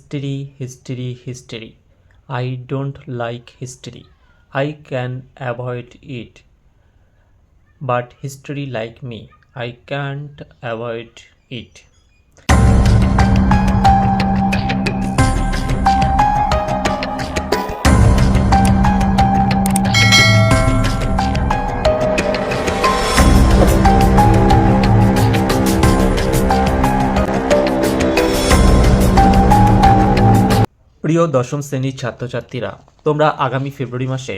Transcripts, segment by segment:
History, history, history. I don't like history. I can avoid it. But history like me, I can't avoid it. প্রিয় দশম শ্রেণীর ছাত্রছাত্রীরা, তোমরা আগামী ফেব্রুয়ারি মাসে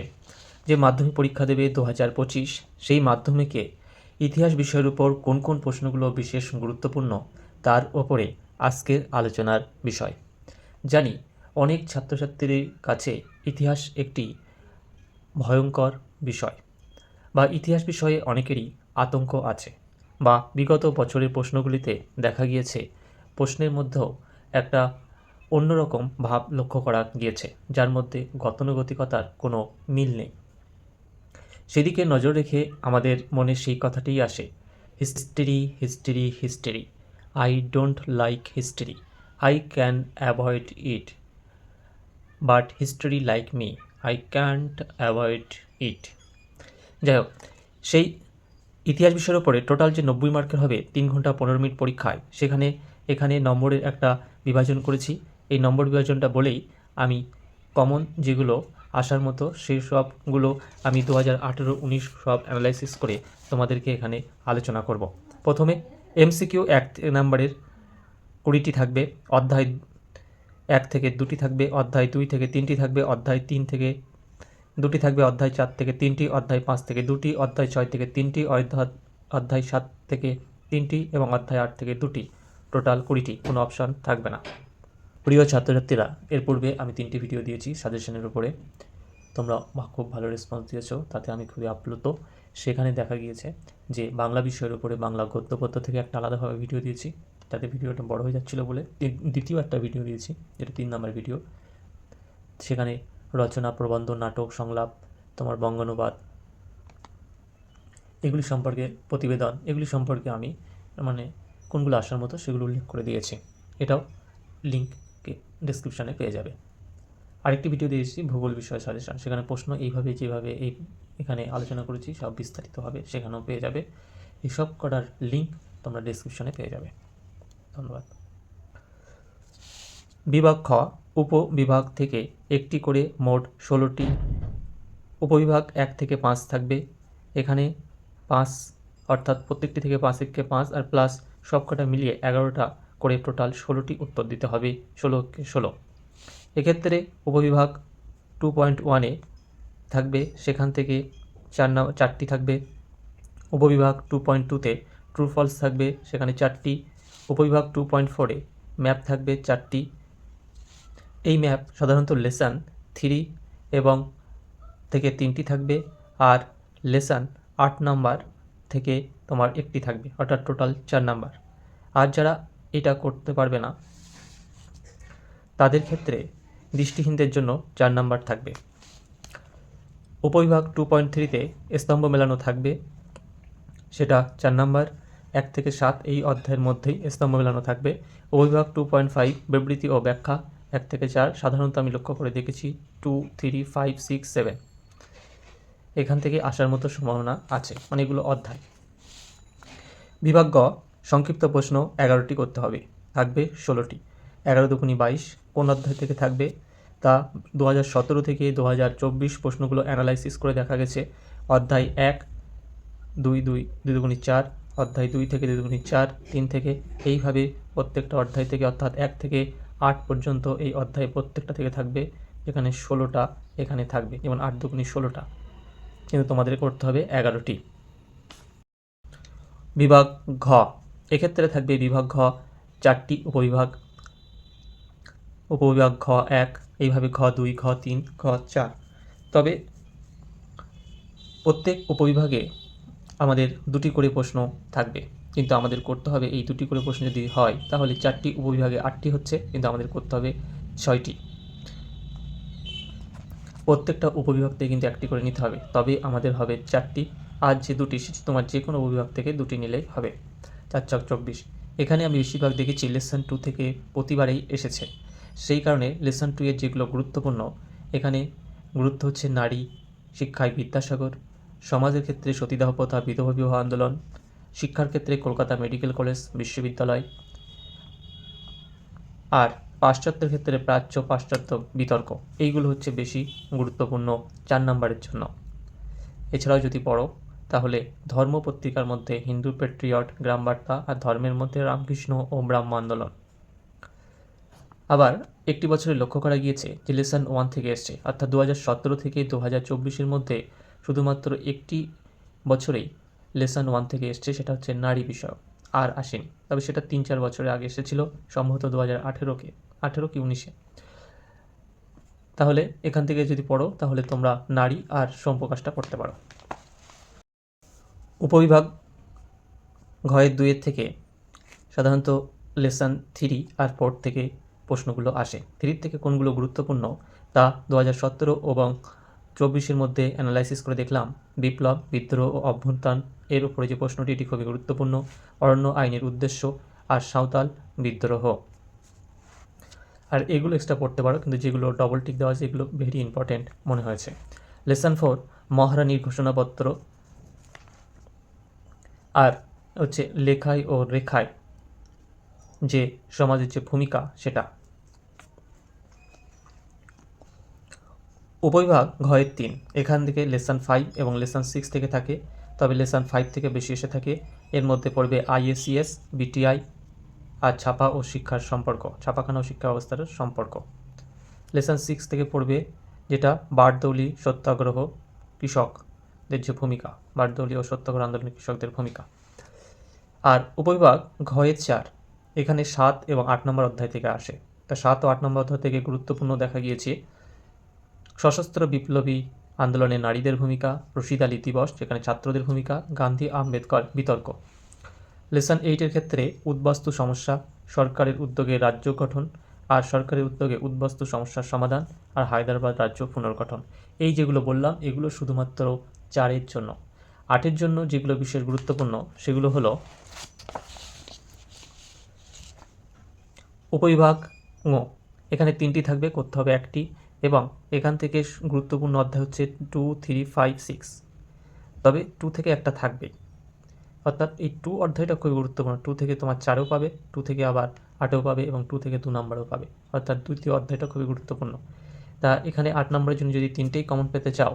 যে মাধ্যমিক পরীক্ষা দেবে 2025, সেই মাধ্যমিকে ইতিহাস বিষয়ের উপর কোন কোন প্রশ্নগুলো বিশেষ গুরুত্বপূর্ণ তার ওপরে আজকের আলোচনার বিষয়। জানি অনেক ছাত্রছাত্রীর কাছে ইতিহাস একটি ভয়ঙ্কর বিষয়, বা ইতিহাস বিষয়ে অনেকেরই আতঙ্ক আছে, বা বিগত বছরের প্রশ্নগুলিতে দেখা গিয়েছে প্রশ্নের মধ্যেও একটা অন্যরকম ভাব লক্ষ্য করা গিয়েছে, যার মধ্যে গতানুগতিকতার কোনো মিল নেই। সেদিকে নজর রেখে আমাদের মনে সেই কথাটিই আসে, history, history, history. I don't like history. I can avoid it. But history like me, I can't avoid ইট। যাই হোক, সেই ইতিহাস বিষয়ের উপরে টোটাল যে 90 মার্কের হবে 3 ঘন্টা 15 মিনিট পরীক্ষায়, এখানে নম্বরের একটা বিভাজন করেছি। এই নম্বর বিভাজনটা বলেই আমি কমন যেগুলো আসার মতো সেই সবগুলো আমি 2018-19 সব অ্যানালাইসিস করে তোমাদেরকে এখানে আলোচনা করব। প্রথমে এমসিকিউ 1 নাম্বারের 20টি থাকবে, অধ্যায় 1 থেকে 2টি থাকবে, অধ্যায় 2 থেকে 3টি থাকবে, অধ্যায় 3 থেকে 2টি থাকবে, অধ্যায় 4 থেকে 3টি, অধ্যায় 5 থেকে 2টি, অধ্যায় 6 থেকে 3টি, অধ্যায় 7 থেকে 3টি এবং অধ্যায় 8 থেকে 2টি। টোটাল 20টি, কোনো অপশান থাকবে না। প্রিয় ছাত্রছাত্রীরা, এর পূর্বে আমি 3টি ভিডিও দিয়েছি সাজেশনের উপরে, তোমরা খুব ভালো রেসপন্স দিয়েছো, তাতে আমি খুবই আপ্লুত। সেখানে দেখা গিয়েছে যে বাংলা বিষয়ের উপরে বাংলা গদ্য পদ্য থেকে একটা আলাদাভাবে ভিডিও দিয়েছি, তাতে ভিডিওটা বড় হয়ে যাচ্ছিলো বলে দ্বিতীয় একটা ভিডিও দিয়েছি, যেটা 3 নম্বর ভিডিও। সেখানে রচনা, প্রবন্ধ, নাটক, সংলাপ, তোমার বঙ্গানুবাদ, এগুলি সম্পর্কে প্রতিবেদন, এগুলি সম্পর্কে আমি কোনগুলো আসার মতো সেগুলো উল্লেখ করে দিয়েছি। এটাও লিঙ্ককে ডেসক্রিপশানে পেয়ে যাবে। আরেকটি ভিডিও দিয়েছি ভূগোল বিষয় সাজেশন, সেখানে প্রশ্ন এইভাবে যেভাবে এখানে আলোচনা করেছি সব বিস্তারিতভাবে সেখানেও পেয়ে যাবে। এইসব করার লিঙ্ক তোমরা ডেসক্রিপশানে পেয়ে যাবে। ধন্যবাদ। বিভাগ খ, উপবিভাগ থেকে একটি করে মোট 16টি উপবিভাগ 1 থেকে 5 থাকবে। এখানে 5 অর্থাৎ প্রত্যেকটি থেকে 5 থেকে 5 আর প্লাস সবকটা মিলিয়ে 11টা করে টোটাল 16টি উত্তর দিতে হবে, 16কে 16। এক্ষেত্রে উপবিভাগ 2.1-এ থাকবে, সেখান থেকে 4টি থাকবে। উপবিভাগ 2.2-তে ট্রু ফলস থাকবে, সেখানে 4টি। উপবিভাগ 2.4-এ ম্যাপ থাকবে 4টি। এই ম্যাপ সাধারণত লেসন 3 এবং থেকে 3টি থাকবে, আর লেসন 8 নাম্বার থেকে তোমার 1টি থাকবে, অর্থাৎ টোটাল 4 নাম্বার। আর যারা এটা করতে পারবে না তাদের ক্ষেত্রে দৃষ্টিহীনদের জন্য 4 নাম্বার থাকবে। উপবিভাগ 2.3-তে স্তম্ভ মেলানো থাকবে, সেটা 4 নাম্বার। 1 থেকে 7 এই অধ্যায়ের মধ্যেই স্তম্ভ মেলানো থাকবে। উপবিভাগ 2.5 বিবৃতি ও ব্যাখ্যা 1 থেকে 4, সাধারণত আমি লক্ষ্য করে দেখেছি 2, 3, 5, 6, 7 এখান থেকে আসার মতো সম্ভাবনা আছে, এগুলো অধ্যায়। বিভাগ গ, সংক্ষিপ্ত প্রশ্ন 11টি করতে হবে, থাকবে 16টি। 11 দুগুণি 22 কোন অধ্যায় থেকে থাকবে তা 2017 থেকে 2024 প্রশ্নগুলো অ্যানালাইসিস করে দেখা গেছে অধ্যায় 1, 2, 2, 2 দুগুণি 4, অধ্যায় 2 থেকে 2 দুগুণি 4, 3 থেকে, এইভাবে প্রত্যেকটা অধ্যায় থেকে, অর্থাৎ 1 থেকে 8 পর্যন্ত এই অধ্যায় প্রত্যেকটা থেকে থাকবে। এখানে 16টা এখানে থাকবে, যেমন 8 দুগুণি 16টা, কিন্তু তোমাদের করতে হবে 11টি। বিভাগ ঘ, এক্ষেত্রে থাকবে বিভাগ ঘ 4টি উপবিভাগ। উপবিভাগ ঘ 1, এইভাবে ঘ 2, ঘ 3, ঘ 4। তবে প্রত্যেক উপবিভাগে আমাদের 2টি করে প্রশ্ন থাকবে, কিন্তু আমাদের করতে হবে এই 2টি করে প্রশ্ন যদি হয় তাহলে 4টি উপবিভাগে 8টি হচ্ছে, কিন্তু আমাদের করতে হবে 6টি। প্রত্যেকটা উপবিভাগ থেকে কিন্তু 1টি করে নিতে হবে, তবে আমাদের হবে 4টি। আর যে 2টি এসেছে তোমার যে কোনো উপবিভাগ থেকে 2টি নিলেই হবে। 4 × 24। এখানে আমি বেশিরভাগ দেখেছি লেসন 2 থেকে প্রতিবারেই এসেছে, সেই কারণে লেসন 2 এর যেগুলো গুরুত্বপূর্ণ, এখানে গুরুত্ব হচ্ছে নারী, শিক্ষায় বিদ্যাসাগর, সমাজের ক্ষেত্রে সতীদাহ প্রথা, বিধবা বিবাহ আন্দোলন, শিক্ষার ক্ষেত্রে কলকাতা মেডিকেল কলেজ বিশ্ববিদ্যালয়, আর পাশ্চাত্যের ক্ষেত্রে প্রাচ্য পাশ্চাত্য বিতর্ক। এইগুলো হচ্ছে বেশি গুরুত্বপূর্ণ 4 নম্বরের জন্য। এছাড়াও যদি পড়ো তাহলে ধর্ম পত্রিকার মধ্যে হিন্দু পেট্রিয়ট, গ্রাম বার্তা, আর ধর্মের মধ্যে রামকৃষ্ণ ও ব্রাহ্ম আন্দোলন। আবার একটি বছরে লক্ষ্য করা গিয়েছে যে লেসন 1 থেকে এসছে, অর্থাৎ 2017 থেকে 2024-এর মধ্যে শুধুমাত্র একটি বছরেই লেসন 1 থেকে এসছে, সেটা হচ্ছে নারী বিষয়, আর আসেনি। তবে সেটা 3-4 বছরের আগে এসেছিল, সম্ভবত 2018 কি 19-এ। তাহলে এখান থেকে যদি পড়ো তাহলে তোমরা নারী আর সোমপ্রকাশটা পড়তে পারো। উপবিভাগ ঘয়ের 2-এর থেকে সাধারণত লেসন 3 আর 4 থেকে প্রশ্নগুলো আসে। 3 থেকে কোনগুলো গুরুত্বপূর্ণ তা 2017 এবং 24-এর মধ্যে অ্যানালাইসিস করে দেখলাম। বিপ্লব, বিদ্রোহ ও অভ্যুত্থান এর উপরে যে প্রশ্নটি, এটি খুবই গুরুত্বপূর্ণ। অরণ্য আইনের উদ্দেশ্য আর সাঁওতাল বিদ্রোহ। আর এগুলো এক্সট্রা পড়তে পারো, কিন্তু যেগুলো ডবল টিক দেওয়া আছে এগুলো ভেরি ইম্পর্টেন্ট মনে হয়েছে। লেসন 4 মহারানীর ঘোষণাপত্র, আর হচ্ছে লেখায় ও রেখায় যে সমাজের যে ভূমিকা সেটা। উপবিভাগ ঘয়ের 3 এখান থেকে লেসন 5 এবং লেসন 6 থেকে থাকে, তবে লেসন 5 থেকে বেশি এসে থাকে। এর মধ্যে পড়বে IACS, BTI আর ছাপা ও শিক্ষার সম্পর্ক, ছাপাখানা ও শিক্ষা ব্যবস্থার সম্পর্ক। লেসন 6 থেকে পড়বে যেটা বারদৌলি সত্যাগ্রহ, কৃষকদের যে ভূমিকা, বারদৌলি ও সত্যাগ্রহ আন্দোলনের কৃষকদের ভূমিকা। আর উপবিভাগ ঘয়ের 4 এখানে 7 এবং 8 নম্বর অধ্যায় থেকে আসে। তা 7 ও 8 নম্বর অধ্যায় থেকে গুরুত্বপূর্ণ দেখা গিয়েছে সশস্ত্র বিপ্লবী আন্দোলনে নারীদের ভূমিকা, রশিদ আলী দিবস যেখানে ছাত্রদের ভূমিকা, গান্ধী আম্বেদকর বিতর্ক। লেসন 8-এর ক্ষেত্রে উদ্বাস্তু সমস্যা, সরকারের উদ্যোগে রাজ্য গঠন, আর সরকারের উদ্যোগে উদ্বাস্তু সমস্যার সমাধান, আর হায়দ্রাবাদ রাজ্য পুনর্গঠন। এই যেগুলো বললাম এগুলো শুধুমাত্র 4-এর জন্য। 8-এর জন্য যেগুলো বিশেষ গুরুত্বপূর্ণ সেগুলো হলো উপবিভাগ ঙ, এখানে 3টি থাকবে, করতে হবে 1টি, এবং এখান থেকে গুরুত্বপূর্ণ অধ্যায় হচ্ছে 2, 3, 5, 6, তবে 2 থেকে একটা থাকবেই, অর্থাৎ এই 2 অধ্যায়টা খুবই গুরুত্বপূর্ণ। 2 থেকে তোমার 4-ও পাবে, 2 থেকে আবার 8-ও পাবে, এবং 2 থেকে 2 নম্বরও পাবে, অর্থাৎ দ্বিতীয় অধ্যায়টা খুবই গুরুত্বপূর্ণ। তা এখানে 8 নম্বরের জন্য যদি 3টেই কমন পেতে চাও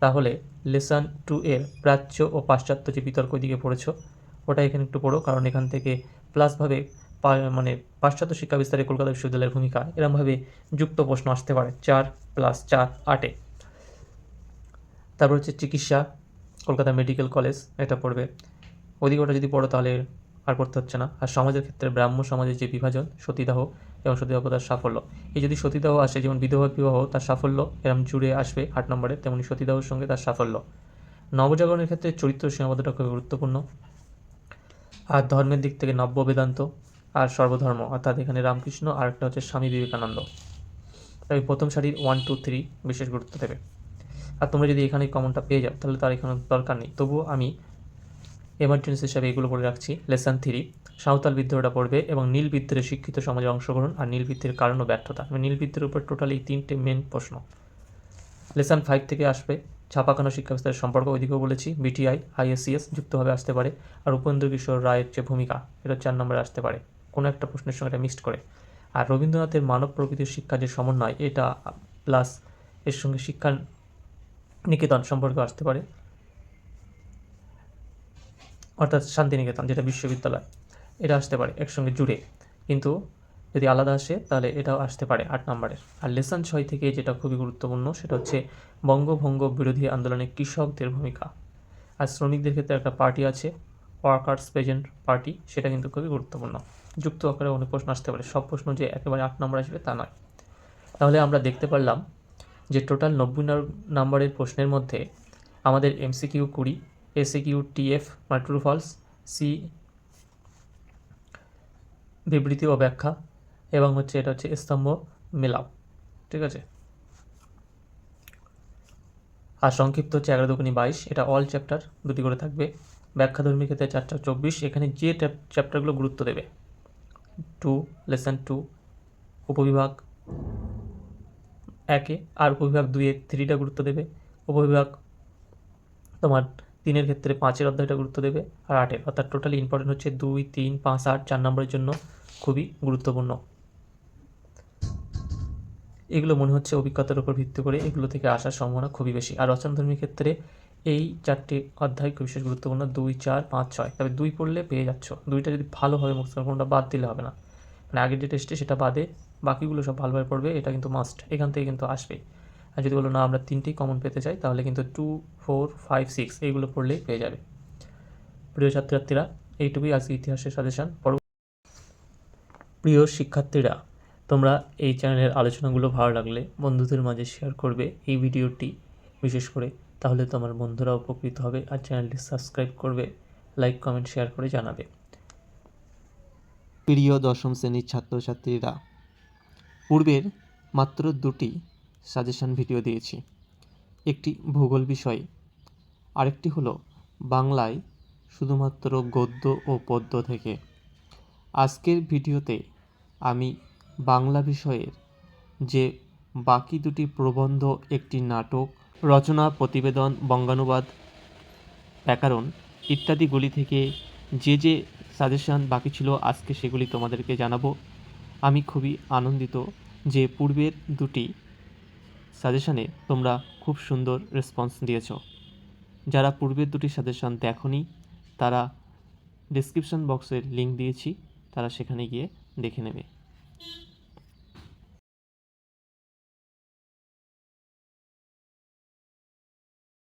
তাহলে লেসন 2 এর প্রাচ্য ও পাশ্চাত্য যে বিতর্ক দিকে পড়েছো ওটা এখানে একটু পড়ো, কারণ এখান থেকে প্লাসভাবে মানে পাশ্চাত্য শিক্ষা বিস্তারে কলকাতা বিশ্ববিদ্যালয়ের ভূমিকা এরমভাবে যুক্ত প্রশ্ন আসতে পারে 4 + 4 8-এ। তারপর হচ্ছে চিকিৎসা, কলকাতা মেডিকেল কলেজ, এটা পড়বে। ওদিকে ওটা যদি পড়ো তাহলে আর পড়তে হচ্ছে না। আর সমাজের ক্ষেত্রে ব্রাহ্ম সমাজের যে বিভাজন, সতীদাহ এবং সতীদাহ প্রথার সাফল্য, এই যদি সতীদাহ আসে যেমন বিধবা বিবাহ তার সাফল্য এরম জুড়ে আসবে 8 নম্বরে, তেমনি সতীদাহর সঙ্গে তার সাফল্য। নবজাগরণের ক্ষেত্রে চরিত্র সীমাবদ্ধতা খুবই গুরুত্বপূর্ণ। আর ধর্মের দিক থেকে নব্য বেদান্ত আর সর্বধর্ম, অর্থাৎ এখানে রামকৃষ্ণ আর একটা হচ্ছে স্বামী বিবেকানন্দ। তাই প্রথম সারির 1, 2, 3 বিশেষ গুরুত্ব দেবে। আর তোমরা যদি এখানে কমনটা পেয়ে যাও তাহলে তার এখানে দরকার নেই, তবুও আমি এমার্জেন্সি হিসাবে এগুলো পড়ে রাখছি। লেসন 3 সাঁওতাল বিদ্রোহটা পড়বে, এবং নীল বিদ্রোহে শিক্ষিত সমাজের অংশগ্রহণ আর নীল বিদ্রোহের কারণ ও ব্যর্থতা। নীল বিদ্রোহের উপর টোটালি 3টে মেন প্রশ্ন। লেসন 5 থেকে আসবে ছাপাখানা শিক্ষা বিস্তারের সম্পর্ক, ওইদিকেও বলেছি। BTI, IACS যুক্তভাবে আসতে পারে, আর উপেন্দ্র কিশোর রায়ের যে ভূমিকা এটা 4 নম্বরে আসতে পারে কোনো একটা প্রশ্নের সঙ্গে এটা মিক্সড করে। আর রবীন্দ্রনাথের মানব প্রকৃতির শিক্ষা যে সমন্বয় এটা প্লাস এর সঙ্গে শিক্ষা নিকেতন সম্পর্ক আসতে পারে, অর্থাৎ শান্তিনিকেতন যেটা বিশ্ববিদ্যালয়, এটা আসতে পারে একসঙ্গে জুড়ে। কিন্তু যদি আলাদা আসে তাহলে এটাও আসতে পারে 8 নম্বরের। আর লেসন 6 থেকে যেটা খুবই গুরুত্বপূর্ণ সেটা হচ্ছে বঙ্গভঙ্গ বিরোধী আন্দোলনে কৃষকদের ভূমিকা। আর শ্রমিকদের ক্ষেত্রে একটা পার্টি আছে, ওয়ার্কার্স প্রেজেন্ট পার্টি, সেটা কিন্তু খুবই গুরুত্বপূর্ণ। যুক্ত আকারে অনেক প্রশ্ন আসতে পারে, সব প্রশ্ন যে একেবারে 8 নম্বর আসবে তা নয়। তাহলে আমরা দেখতে পারলাম যে টোটাল 90 নম্বরের প্রশ্নের মধ্যে আমাদের MCQ 20, ACQ TF মানে ট্রু ফলস, সি বিবৃতি ও ব্যাখ্যা, এবং হচ্ছে এটা হচ্ছে স্তম্ভ মেলাও, ঠিক আছে। আর সংক্ষিপ্ত হচ্ছে 11 দুগুণী 22, এটা অল চ্যাপ্টার 2টি করে থাকবে। ব্যাখ্যাধর্মীর ক্ষেত্রে 4টা 24, এখানে যে চ্যাপ্টারগুলো গুরুত্ব দেবে 2 লেসন 2 উপবিভাগ একে, আর উপবিভাগ 2-এ 3টা গুরুত্ব দেবে। উপবিভাগ তোমার 3-এর ক্ষেত্রে 5-এর অধ্যায়টা গুরুত্ব দেবে, আর 8-এর, অর্থাৎ টোটালি ইম্পর্টেন্ট হচ্ছে 2, 3, 5, 8 4 নম্বরের জন্য খুবই গুরুত্বপূর্ণ। এগুলো মনে হচ্ছে অভিজ্ঞতার উপর ভিত্তি করে এগুলো থেকে আসার সম্ভাবনা খুবই বেশি। আর রচনাধর্মীর ক্ষেত্রে এই 4টে অধ্যায় খুব বিশেষ গুরুত্বপূর্ণ, 2, 4, 5, 6। তবে 2 পড়লে পেয়ে যাচ্ছ, 2টা যদি ভালোভাবে মুখস্থ করো, কোনোটা বাদ দিলে হবে না। মানে আগের যে টেস্টে সেটা বাদে বাকিগুলো সব ভালোভাবে পড়বে, এটা কিন্তু মাস্ট, এখান থেকে কিন্তু আসবেই। আর যদি বলো না আমরা 3টেই কমন পেতে চাই, তাহলে কিন্তু 2, 4, 5, 6 এইগুলো পড়লেই পেয়ে যাবে। প্রিয় ছাত্রছাত্রীরা, এইটুকুই আজকে ইতিহাসের সাজেশন। প্রিয় শিক্ষার্থীরা, তোমরা এই চ্যানেলের আলোচনাগুলো ভালো লাগলে বন্ধুদের মাঝে শেয়ার করবে এই ভিডিওটি বিশেষ করে, তাহলে তোমার বন্ধুরা উপকৃত হবে। আর চ্যানেলটি সাবস্ক্রাইব করবে, লাইক কমেন্ট শেয়ার করে জানাবে। প্রিয় দশম শ্রেণীর ছাত্রছাত্রীরা, পূর্বের মাত্র 2টি সাজেশন ভিডিও দিয়েছি। একটি ভূগোল বিষয়, আরেকটি হলো বাংলায় শুধুমাত্র গদ্য ও পদ্য থেকে। আজকের ভিডিওতে আমি বাংলা বিষয়ের যে বাকি 2টি প্রবন্ধ, একটি নাটক, রচনা, প্রতিবেদন, বঙ্গানুবাদ, ব্যাকরণ ইত্যাদিগুলি থেকে যে সাজেশান বাকি ছিল আজকে সেগুলি তোমাদেরকে জানাবো। আমি খুবই আনন্দিত যে পূর্বের 2টি সাজেশানে তোমরা খুব সুন্দর রেসপন্স দিয়েছ। যারা পূর্বের 2টি সাজেশান দেখোনি তারা ডেসক্রিপশন বক্সের লিঙ্ক দিয়েছি, তারা সেখানে গিয়ে দেখে নেবে।